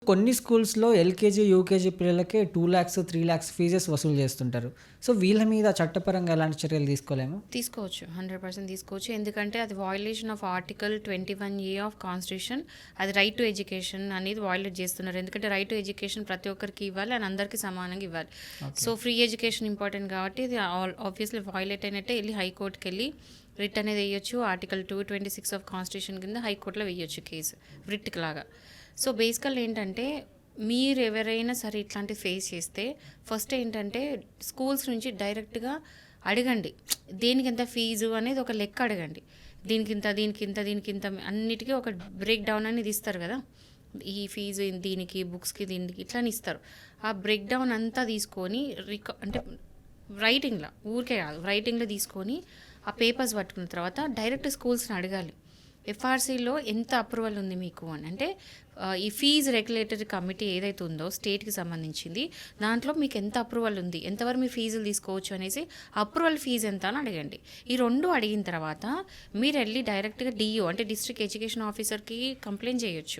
కొన్ని స్కూల్స్‌లో LKG, UKG పిల్లలకే 2,00,000, 3,00,000 ఫీజెస్ వసూలు చేస్తుంటారు. సో, వీళ్ళ మీద చట్టపరంగా ఎలాంటి చర్యలు తీసుకోలేమా? తీసుకోవచ్చు. 100% తీసుకోవచ్చు. ఎందుకంటే అది violation of article 21A of constitution. అది రైట్ టు ఎడ్యుకేషన్ అనేది వయలేట్ చేస్తున్నారు. ఎందుకంటే రైట్ టు ఎడ్యుకేషన్ ప్రతి ఒక్కరికి ఇవ్వాలి అండ్ అందరికీ సమానంగా ఇవ్వాలి. Okay. So, free education important కాబట్టి ఇది ఆబ్వియస్లీ వయలేట్ అయినట్టే వెళ్ళి హైకోర్టుకెళ్ళి రిట్ అనేది వేయొచ్చు. ఆర్టికల్ 226 ఆఫ్ కాన్స్టిట్యూషన్ కింద హైకోర్టులో వేయొచ్చు కేసు రిట్ లాగా. సో, బేసికల్ ఏంటంటే మీరు ఎవరైనా సరే ఇట్లాంటివి ఫేస్ చేస్తే ఫస్ట్ ఏంటంటే స్కూల్స్ నుంచి డైరెక్ట్గా అడగండి. దేనికి ఎంత ఫీజు అనేది ఒక లెక్క అడగండి. దీనికింత దీనికింత దీనికింత అన్నిటికీ ఒక బ్రేక్ డౌన్ అనేది ఇస్తారు కదా. ఈ ఫీజు దీనికి బుక్స్కి దీనికి ఇట్లా అని ఇస్తారు. ఆ బ్రేక్ డౌన్ అంతా తీసుకొని అంటే రైటింగ్లో ఊరికే కాదు రైటింగ్లో తీసుకొని ఆ పేపర్స్ పట్టుకున్న తర్వాత డైరెక్ట్ స్కూల్స్ని అడగాలి. ఎఫ్ఆర్సీలో ఎంత అప్రూవల్ ఉంది మీకు అని. అంటే ఈ ఫీజు రెగ్యులేటరీ కమిటీ ఏదైతే ఉందో స్టేట్కి సంబంధించింది దాంట్లో మీకు ఎంత అప్రూవల్ ఉంది, ఎంతవరకు మీ ఫీజులు తీసుకోవచ్చు అనేసి అప్రూవల్ ఫీజు ఎంత అని అడగండి. ఈ రెండు అడిగిన తర్వాత మీరు వెళ్ళి డైరెక్ట్గా డిఓ అంటే డిస్ట్రిక్ట్ ఎడ్యుకేషన్ ఆఫీసర్కి కంప్లైంట్ చేయొచ్చు.